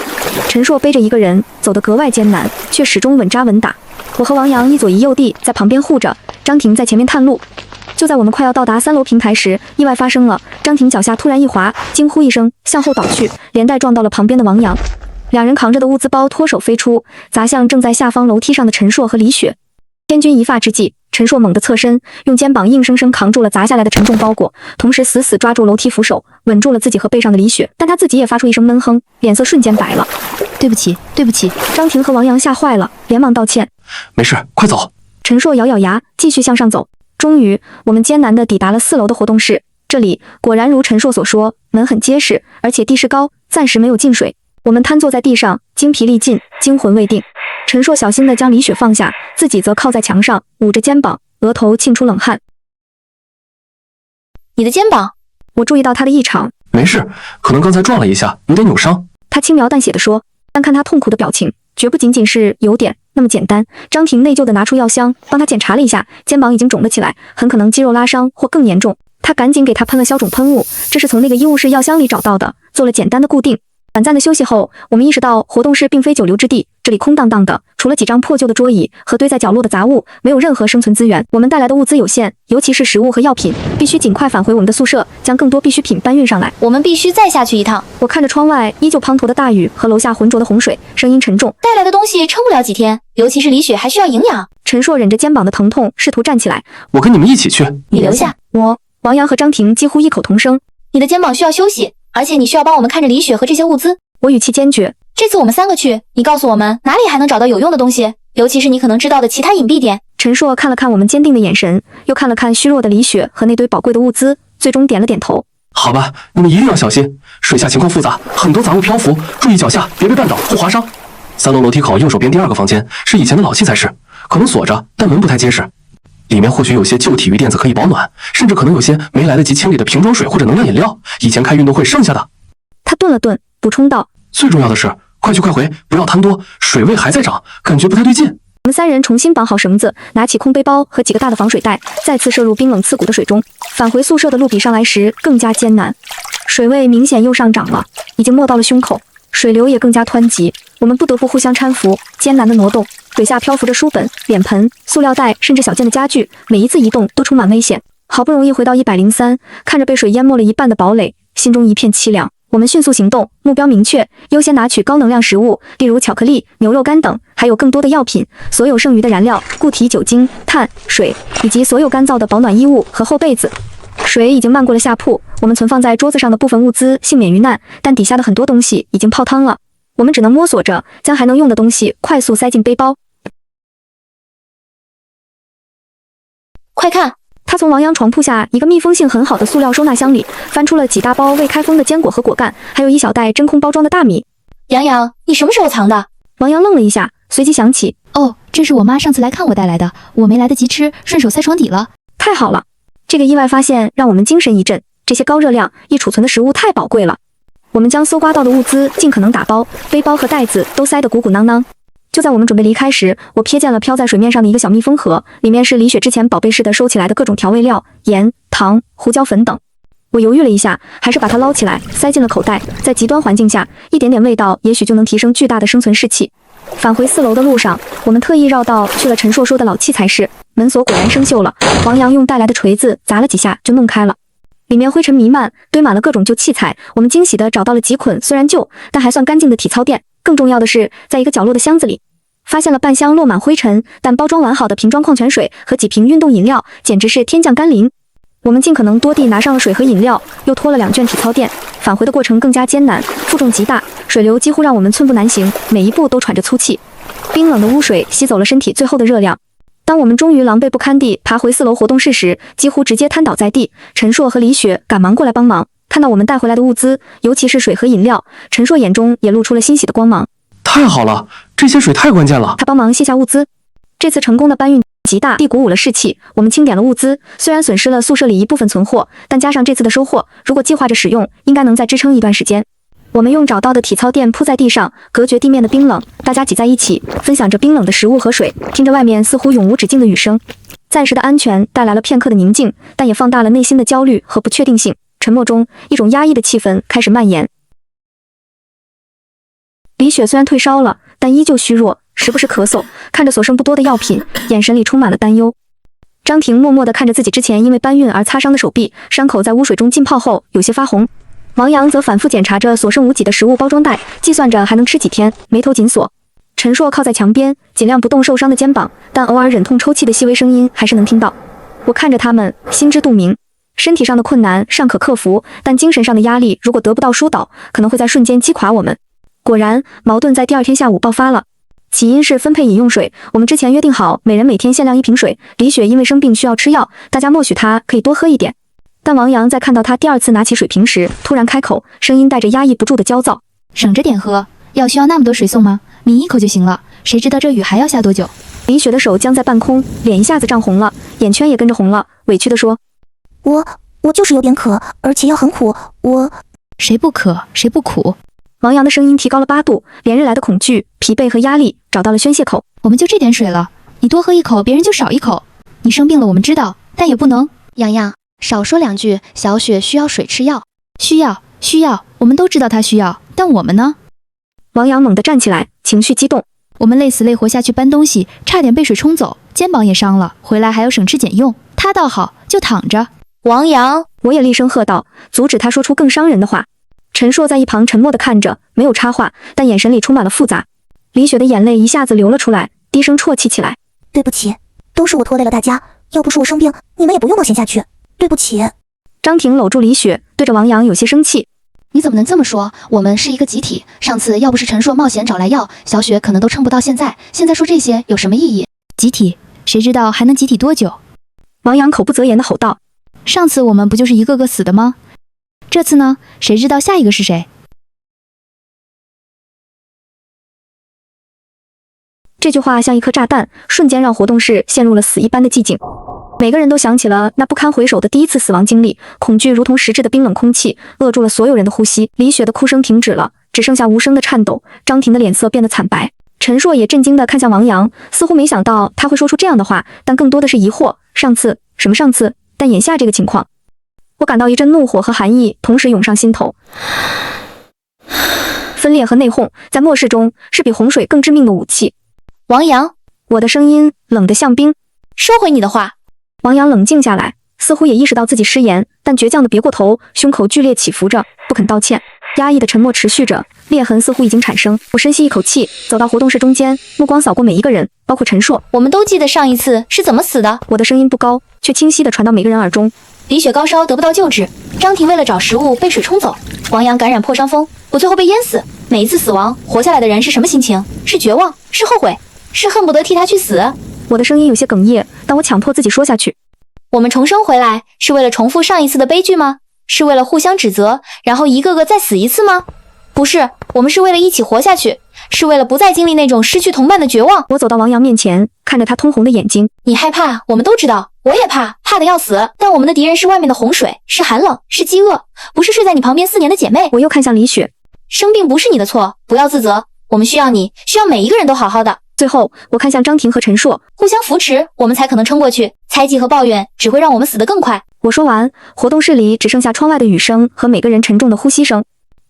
陳碩背着一個人，走得格外艱難，卻始終穩扎穩打。我和王陽一左一右地在旁邊護着，張婷在前面探路。就在我們快要到達3樓平台時，意外發生了。張婷腳下突然一滑，驚呼一聲，向後倒去，連帶撞到了旁邊的王陽。兩人扛着的物資包脫手飛出，砸向正在下方樓梯上的陳碩和李雪。千鈞一髮之際，陳碩猛地側身，用肩膀硬生生扛住了砸下來的沉重包裹，同時死死抓住樓梯扶手，穩住了自己和背上的李雪。但他自己也發出一聲悶哼，臉色瞬間白了。對不起，對不起。張婷和王陽嚇壞了，連忙道歉。沒事，快走。陳碩咬咬牙，繼續向上走。終於，我們艱難地抵達了4樓的活動室。這裡果然如陳碩所說，門很結實，而且地勢高，暫時沒有進水。我們癱坐在地上，精疲力盡，驚魂未定。陳碩小心地將李雪放下，自己則靠在牆上，捂着肩膀，額頭沁出冷汗。你的肩膀？我注意到他的異常。沒事，可能剛才撞了一下，有點扭傷。他輕描淡寫地說，但看他痛苦的表情，絕不僅僅是有點那麼簡單。張婷內疚地拿出藥箱，幫他檢查了一下，肩膀已經腫了起來，很可能肌肉拉傷或更嚴重。他趕緊給他噴了消腫噴霧，這是從那個醫務室藥箱裡找到的，做了簡單的固定。短暫的休息後，我們意識到活動室並非久留之地，這裡空蕩蕩的，除了幾張破舊的桌椅和堆在角落的雜物，沒有任何生存資源。我們帶來的物資有限，尤其是食物和藥品，必須盡快返回我們的宿舍，將更多必需品搬運上來。我們必須再下去一趟。我看着窗外依舊滂沱的大雨和樓下渾濁的洪水，聲音沉重。帶來的東西撐不了幾天，尤其是李雪還需要營養。陳碩忍着肩膀的疼痛，試圖站起來。我跟你們一起去。你留下。王陽和張婷幾乎異口同聲。你的肩膀需要休息，而且你需要幫我們看着李雪和這些物資。我語氣堅決。這次我們3個去，你告訴我們哪裡還能找到有用的東西，尤其是你可能知道的其他隱蔽點。陳碩看了看我們堅定的眼神，又看了看虛弱的李雪和那堆寶貴的物資，最終點了点头。好吧，你们一定要小心，水下情况复杂，很多杂物漂浮，注意脚下别被绊倒或划伤。3楼楼梯口右手边第2个房間是以前的老器材室，可能鎖着，但門不太結實。裡面或許有些舊體育墊子可以保暖，甚至可能有些沒來得及清理的瓶裝水或者能量飲料，以前開運動會剩下的。他頓了頓，補充道：最重要的是，快去快回，不要貪多，水位還在漲，感覺不太對勁。我們3人重新綁好繩子，拿起空背包和幾個大的防水袋，再次射入冰冷刺骨的水中。返回宿舍的路比上來時更加艱難，水位明顯又上漲了，已經沒到了胸口，水流也更加湍急。我們不得不互相攙扶，艱難地挪動。水下漂浮着書本、臉盆、塑料袋，甚至小件的家具，每一次移動都充滿危險。好不容易回到103，看着被水淹沒了一半的堡壘，心中一片淒涼。我們迅速行動，目標明確，優先拿取高能量食物，例如巧克力、牛肉乾等，還有更多的藥品。所有剩餘的燃料、固體酒精、碳、水，以及所有乾燥的保暖衣物和厚被子。水已經漫過了下鋪，我們存放在桌子上的部分物資幸免於難，但底下的很多東西已經泡湯了。我們只能摸索着將還能用的東西快速塞進背包。快看！他從王陽床鋪下一個密封性很好的塑料收納箱裡翻出了幾大包未開封的堅果和果乾，還有一小袋真空包裝的大米。洋洋，你什麼時候藏的？王陽愣了一下，隨即想起，哦，這是我媽上次來看我帶來的，我沒來得及吃，順手塞床底了。太好了，這個意外發現讓我們精神一振，這些高熱量易儲存的食物太寶貴了。我們將搜刮到的物資盡可能打包，背包和袋子都塞得鼓鼓囊囊。就在我們準備離開時，我瞥見了飄在水面上的一個小密封盒，裡面是李雪之前寶貝似的收起來的各種調味料、鹽、糖、胡椒粉等。我猶豫了一下，還是把它撈起來，塞進了口袋。在極端環境下，一點點味道也許就能提升巨大的生存士氣。返回4樓的路上，我們特意繞道去了陳碩說的老器材室，門鎖果然生鏽了。王陽用帶來的錘子砸了幾下就弄開了。裡面灰塵彌漫，堆滿了各種舊器材。我們驚喜地找到了幾捆雖然舊但還算乾淨的體操墊。更重要的是，在一個角落的箱子裡，發現了半箱落滿灰塵但包裝完好的瓶裝礦泉水和幾瓶運動飲料，簡直是天降甘霖。我們盡可能多地拿上了水和飲料，又拖了2卷體操墊。返回的過程更加艱難，負重極大，水流幾乎讓我們寸步難行，每一步都喘着粗氣。冰冷的污水吸走了身體最後的熱量。當我們終於狼狽不堪地爬回4樓活動室時，幾乎直接癱倒在地。陳碩和李雪趕忙過來幫忙，看到我們帶回來的物資，尤其是水和飲料，陳碩眼中也露出了欣喜的光芒。太好了，這些水太關鍵了。他幫忙卸下物資。這次成功的搬運極大地鼓舞了士氣，我們清點了物資，雖然損失了宿舍裡一部分存貨，但加上這次的收穫，如果計劃着使用，應該能再支撐一段時間。我們用找到的體操墊鋪在地上，隔絕地面的冰冷，大家擠在一起，分享着冰冷的食物和水，聽着外面似乎永無止境的雨聲。暫時的安全帶來了片刻的寧靜，但也放大了內心的焦慮和不確定性。沉默中，一種壓抑的氣氛開始蔓延。李雪雖然退燒了，但依舊虛弱，時不時咳嗽，看着所剩不多的藥品，眼神裡充滿了擔憂。張婷默默地看着自己之前因為搬運而擦傷的手臂，傷口在污水中浸泡後有些發紅。王陽則反覆檢查着所剩無幾的食物包裝袋，計算着還能吃幾天，眉頭緊鎖。陳碩靠在牆邊，盡量不動受傷的肩膀，但偶爾忍痛抽泣的細微聲音還是能聽到。我看着他們，心知肚明，身體上的困難尚可克服，但精神上的壓力如果得不到疏導，可能會在瞬間擊垮我們。果然，矛盾在第2天下午爆發了。起因是分配飲用水，我們之前約定好每人每天限量1瓶水。李雪因為生病需要吃藥，大家默許她可以多喝一點。但王陽在看到他第2次拿起水瓶時，突然開口，聲音帶着壓抑不住的焦躁：“省着點喝，要需要那麼多水送嗎？抿一口就行了，誰知道這雨還要下多久？”李雪的手僵在半空，臉一下子漲紅了，眼圈也跟着紅了，委屈地說：“我就是有點渴，而且藥很苦，誰不渴，誰不苦？”王陽的聲音提高了8度，連日來的恐懼、疲憊和壓力找到了宣洩口。我們就這點水了，你多喝一口，別人就少一口。你生病了，我們知道，但也不能……洋洋，少說2句，小雪需要水吃藥。需要，我們都知道她需要，但我們呢？王陽猛地站起來，情緒激動。我們累死累活下去搬東西，差點被水沖走，肩膀也傷了，回來還要省吃儉用。他倒好，就躺着。王陽，我也厲聲喝道，阻止他說出更傷人的話。陳碩在一旁沉默地看着，沒有插話，但眼神裡充滿了複雜。李雪的眼淚一下子流了出來，低聲啜泣起來：“對不起，都是我拖累了大家，要不是我生病，你們也不用冒險下去。對不起。”張婷摟住李雪，對着王陽有些生氣：“你怎麼能這麼說？我們是一個集體，上次要不是陳碩冒險找來藥，小雪可能都撐不到現在。現在說這些有什麼意義？”集體誰知道還能集體多久？王陽口不擇言地吼道。上次我們不就是一個個死的嗎？這次呢？誰知道下一個是誰？這句話像一顆炸彈，瞬間讓活動室陷入了死一般的寂靜。每個人都想起了那不堪回首的第一次死亡經歷，恐懼如同實質的冰冷空氣，扼住了所有人的呼吸。李雪的哭聲停止了，只剩下無聲的顫抖。張婷的臉色變得慘白，陳碩也震驚地看向王陽，似乎沒想到他會說出這樣的話，但更多的是疑惑。上次？什麼上次？但眼下這個情況，我感到一陣怒火和寒意同時湧上心頭。分裂和內訌，在末世中是比洪水更致命的武器。王陽，我的聲音冷得像冰。收回你的话。王陽冷靜下來，似乎也意識到自己失言，但倔強地別過頭，胸口劇烈起伏着，不肯道歉。壓抑的沉默持續着，裂痕似乎已經產生。我深吸一口氣，走到活動室中間，目光掃過每一個人，包括陳碩。我們都記得上一次是怎麼死的。我的聲音不高，卻清晰地傳到每個人耳中。李雪高燒得不到救治，張婷為了找食物被水冲走，王陽感染破傷風，我最後被淹死。每一次死亡，活下來的人是什麼心情？是絕望，是後悔，是恨不得替他去死。我的声音有些哽咽，但我强迫自己說下去。我们重生回来，是為了重複上一次的悲劇嗎？是為了互相指責，然後一個個再死一次嗎？不是，我們是為了一起活下去，是為了不再經歷那種失去同伴的絕望。我走到王陽面前，看着他通紅的眼睛。你害怕，我們都知道，我也怕，怕得要死。但我們的敵人是外面的洪水，是寒冷，是飢餓，不是睡在你旁邊4年的姐妹。我又看向李雪，生病不是你的錯，不要自責，我們需要你，需要每一個人都好好的。最後，我看向張婷和陳碩，互相扶持，我們才可能撐過去。猜忌和抱怨只會讓我們死得更快。我說完，活動室裡只剩下窗外的雨聲和每個人沉重的呼吸聲。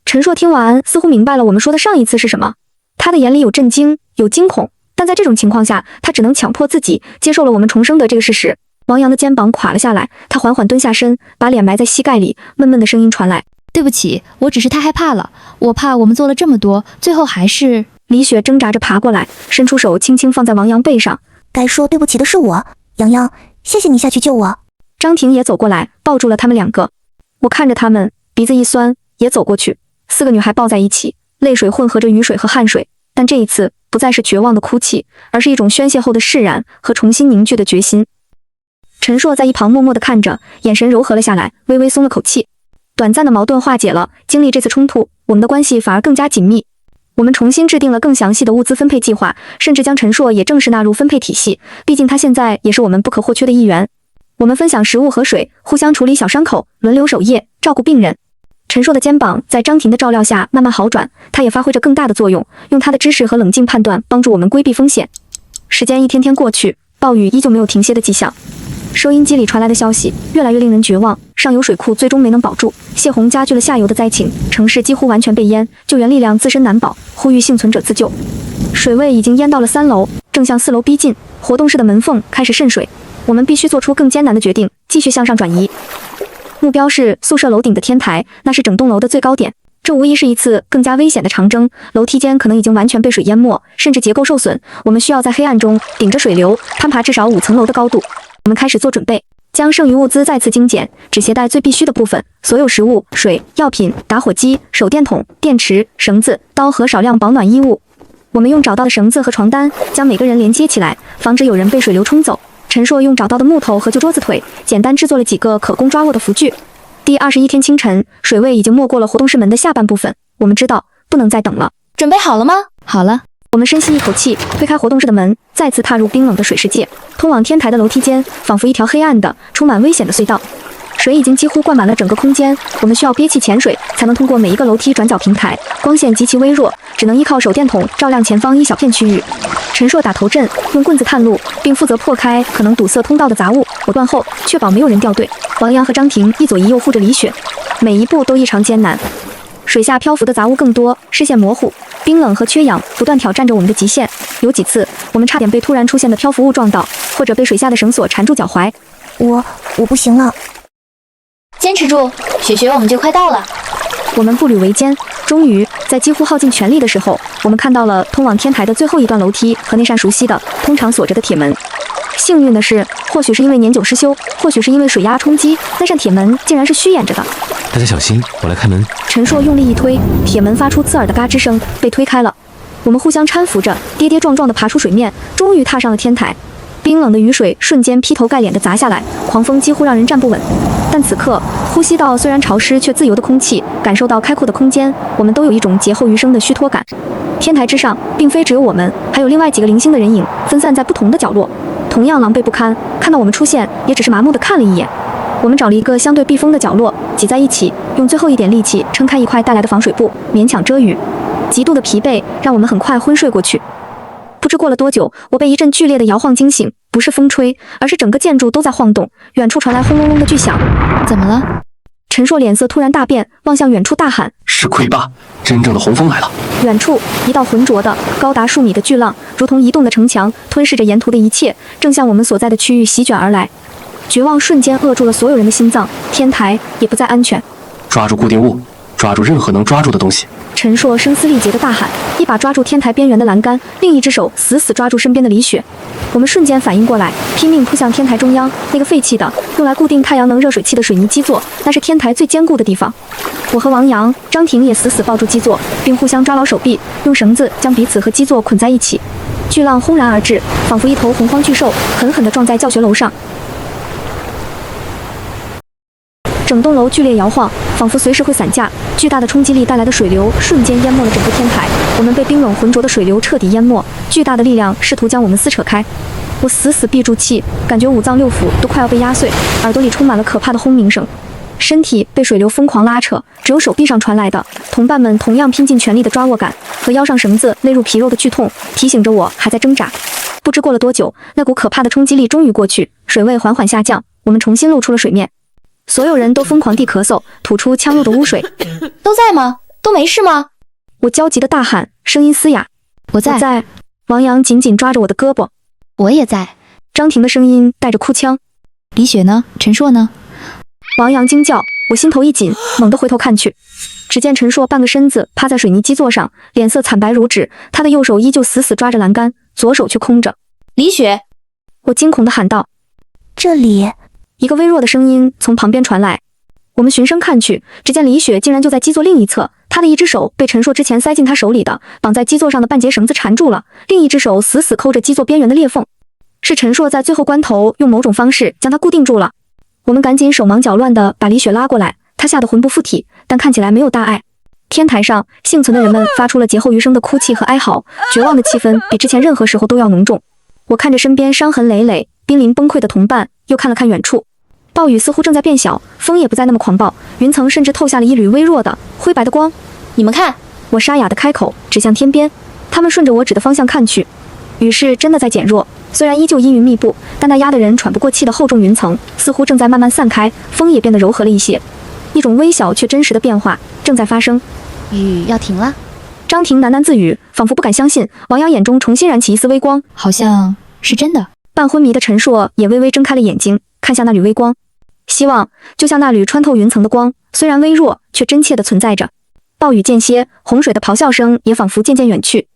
陳碩聽完，似乎明白了我們說的上一次是什麼。他的眼裡有震驚，有驚恐，但在這種情況下，他只能強迫自己接受了我們重生的這個事實。王陽的肩膀垮了下來，他緩緩蹲下身，把臉埋在膝蓋裡，悶悶的聲音傳來：“對不起，我只是太害怕了，我怕我們做了這麼多，最後還是……”李雪掙扎着爬過來，伸出手輕輕放在王陽背上。該說對不起的是我，陽陽，謝謝你下去救我。張婷也走過來，抱住了他們兩個。我看着他們，鼻子一酸，也走過去。4個女孩抱在一起，淚水混合着雨水和汗水，但這一次不再是絕望的哭泣，而是一種宣洩後的釋然和重新凝聚的決心。陳碩在一旁默默地看着，眼神柔和了下來，微微鬆了口氣。短暫的矛盾化解了，經歷這次衝突，我們的關係反而更加緊密。我們重新制定了更詳細的物資分配計劃，甚至將陳碩也正式納入分配體系，畢竟他現在也是我們不可或缺的一員。我們分享食物和水，互相處理小傷口，輪流守夜，照顧病人。陳碩的肩膀在張婷的照料下慢慢好轉，他也發揮着更大的作用，用他的知識和冷靜判斷幫助我們規避風險。時間一天天過去，暴雨依舊沒有停歇的跡象。收音機裡傳來的消息越來越令人絕望，上游水庫最終沒能保住，洩洪加劇了下游的災情，城市幾乎完全被淹，救援力量自身難保，呼籲幸存者自救。水位已經淹到了3樓，正向4樓逼近，活動室的門縫開始滲水，我們必須做出更艱難的決定，繼續向上轉移。目標是宿舍樓頂的天台，那是整棟樓的最高點。這無疑是一次更加危險的長征，樓梯間可能已經完全被水淹沒，甚至結構受損。我們需要在黑暗中頂着水流攀爬至少5層樓的高度。我們開始做準備，將剩餘物資再次精簡，只攜帶最必須的部分，所有食物、水、藥品、打火機、手電筒、電池、繩子、刀和少量保暖衣物。我們用找到的繩子和床單將每個人連接起來，防止有人被水流沖走。陳碩用找到的木頭和舊桌子腿，簡單制作了幾個可供抓握的扶具。第21天清晨，水位已經沒過了活動室門的下半部分，我們知道不能再等了。準備好了嗎？好了。我們深吸一口氣，推開活動室的門，再次踏入冰冷的水世界。通往天台的樓梯間仿佛一條黑暗的、充滿危險的隧道，水已經幾乎灌滿了整個空間。我們需要憋氣潛水，才能通過每一個樓梯轉角平台。光線極其微弱，只能依靠手電筒照亮前方一小片區域。陳碩打頭陣，用棍子探路，並負責破開可能堵塞通道的雜物。我斷後，確保沒有人掉隊。王陽和張婷一左一右護着李雪，每一步都異常艱難。水下漂浮的雜物更多，視線模糊，冰冷和缺氧不斷挑戰着我們的極限。有幾次，我們差點被突然出現的漂浮物撞到，或者被水下的繩索纏住腳踝。我不行了，堅持住，雪雪，我們就快到了。我們步履維艱，終於在幾乎耗盡全力的時候，我們看到了通往天台的最後一段樓梯和那扇熟悉的、通常鎖着的鐵門。幸運的是，或許是因為年久失修，或許是因為水壓衝擊，那扇鐵門竟然是虛掩着的。大家小心，我來開門。陳碩用力一推，鐵門發出刺耳的嘎吱聲，被推開了。我們互相攙扶着，跌跌撞撞地爬出水面，終於踏上了天台。冰冷的雨水瞬間劈頭蓋臉地砸下來，狂風幾乎讓人站不穩。但此刻，呼吸到雖然潮濕卻自由的空氣，感受到開闊的空間，我們都有一種劫後餘生的虛脫感。天台之上，並非只有我們，還有另外幾個零星的人影，分散在不同的角落，同樣狼狽不堪。看到我們出現，也只是麻木地看了一眼。我們找了一個相對避風的角落，擠在一起，用最後一點力氣撐開一塊帶來的防水布，勉強遮雨。極度的疲憊讓我們很快昏睡過去。不知過了多久，我被一陣劇烈的摇晃驚醒，不是風吹，而是整個建築都在晃動，遠處傳來轟隆隆的巨響。怎麼了？陳碩臉色突然大變，望向遠處大喊：“是魁拔，真正的洪峰來了！”遠處一道渾濁的、高達數米的巨浪，如同移動的城牆，吞噬着沿途的一切，正向我們所在的區域席捲而來。絕望瞬間扼住了所有人的心臟，天台也不再安全。抓住固定物，抓住任何能抓住的東西！陈硕声嘶力竭地大喊，一把抓住天台邊緣的欄杆，另一只手死死抓住身邊的李雪。我們瞬間反應過來，拼命撲向天台中央那個廢棄的、用來固定太陽能熱水器的水泥基座，那是天台最堅固的地方。我和王陽、張婷也死死抱住基座，並互相抓牢手臂，用繩子將彼此和基座捆在一起。巨浪轰然而至，仿佛一頭洪荒巨獸，狠狠地撞在教學樓上。整棟樓剧烈摇晃，仿佛隨時會散架。巨大的衝擊力帶來的水流瞬間淹沒了整個天台，我們被冰冷渾濁的水流徹底淹沒。巨大的力量試圖將我們撕扯開。我死死閉住氣，感覺五臟六腑都快要被壓碎，耳朵裡充滿了可怕的轟鳴聲。身體被水流瘋狂拉扯，只有手臂上傳來的。同伴們同樣拼盡全力的抓握感和腰上繩子勒入皮肉的劇痛，提醒着我還在掙扎。不知過了多久，那股可怕的衝擊力終於過去，水位緩緩下降，我們重新露出了水面。所有人都瘋狂地咳嗽，吐出呛入的污水。都在嗎？都沒事嗎？我焦急地大喊，聲音嘶啞。我在。王陽緊緊抓着我的胳膊。我也在。張婷的聲音帶着哭腔。李雪呢？陳碩呢？王陽驚叫，我心頭一緊，猛地回頭看去，只見陳碩半個身子趴在水泥基座上，臉色慘白如紙，他的右手依舊死死抓着欄杆，左手卻空着。李雪！我驚恐地喊道。這裡。一個微弱的聲音從旁邊傳來，我們循聲看去，只見李雪竟然就在基座另一側，她的一只手被陳碩之前塞進她手裡的綁在基座上的半截繩子纏住了，另一只手死死摳着基座邊緣的裂縫，是陳碩在最後關頭用某種方式將她固定住了。我們趕緊手忙腳亂地把李雪拉過來，她嚇得魂不附體，但看起來沒有大礙。天台上幸存的人們發出了劫後餘生的哭泣和哀嚎，絕望的氣氛比之前任何時候都要濃重。我看着身邊傷痕累累、瀕臨崩潰的同伴，又看了看遠處。暴雨似乎正在變小，風也不再那麼狂暴，雲層甚至透下了一縷微弱的灰白的光。你們看，我沙啞地開口，指向天邊。他們順着我指的方向看去，雨勢真的在減弱，雖然依舊陰雲密布，但那壓得人喘不過氣的厚重雲層似乎正在慢慢散開，風也變得柔和了一些。一種微小卻真實的變化正在發生。雨要停了。張婷喃喃自語，仿佛不敢相信。王陽眼中重新燃起一絲微光，好像是真的。半昏迷的陳碩也微微睜開了眼睛，看向那缕微光。希望就像那缕穿透雲層的光，雖然微弱，卻真切地存在着。暴雨間歇，洪水的咆哮聲也仿佛漸漸遠去。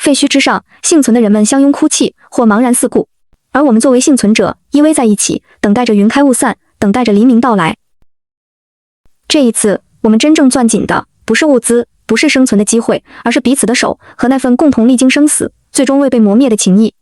廢墟之上，幸存的人們相擁哭泣，或茫然四顧，而我們作為幸存者，依偎在一起，等待着雲開霧散，等待着黎明到來。這一次，我們真正攥緊的，不是物資，不是生存的機會，而是彼此的手和那份共同歷經生死，最終未被磨滅的情誼。